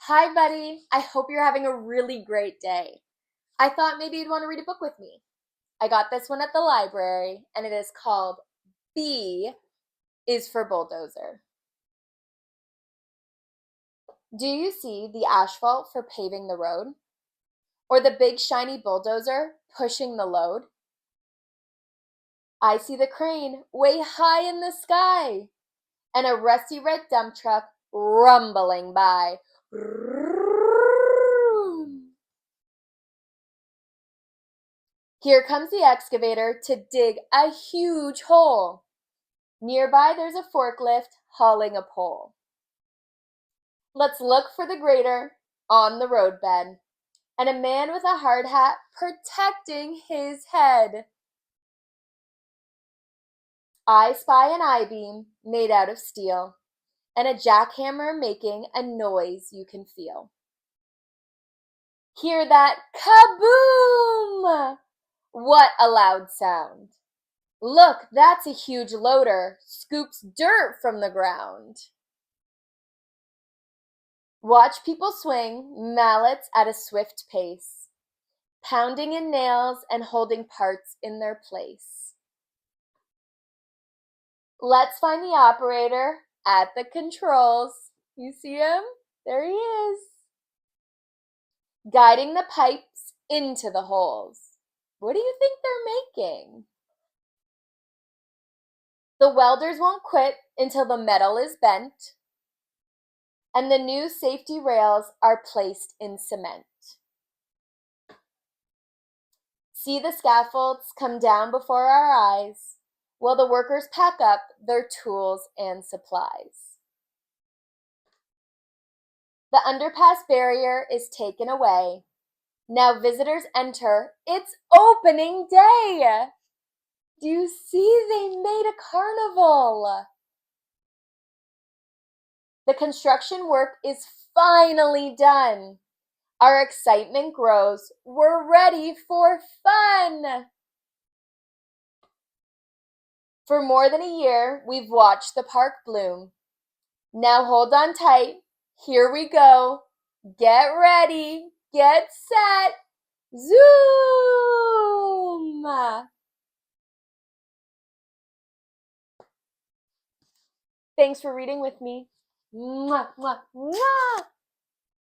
Hi, buddy. I hope you're having a really great day. I thought maybe you'd want to read a book with me. I got this one at the library, and it is called B is for Bulldozer. Do you see the asphalt for paving the road? Or the big shiny bulldozer pushing the load? I see the crane way high in the sky, and a rusty red dump truck rumbling by. Here comes the excavator to dig a huge hole. Nearby there's a forklift hauling a pole. Let's look for the grader on the roadbed and a man with a hard hat protecting his head. I spy an I-beam made out of steel and a jackhammer making a noise you can feel. Hear that kaboom! What a loud sound. Look, that's a huge loader, scoops dirt from the ground. Watch people swing mallets at a swift pace, pounding in nails and holding parts in their place. Let's find the operator at the controls. You see him? There he is. Guiding the pipes into the holes. What do you think they're making? The welders won't quit until the metal is bent and the new safety rails are placed in cement. See the scaffolds come down before our eyes while the workers pack up their tools and supplies. The underpass barrier is taken away. Now visitors enter. It's opening day. Do you see they made a carnival? The construction work is finally done. Our excitement grows. We're ready for fun. For more than a year, we've watched the park bloom. Now hold on tight. Here we go. Get ready. Get set. Zoom! Thanks for reading with me. Mwah, mwah, mwah.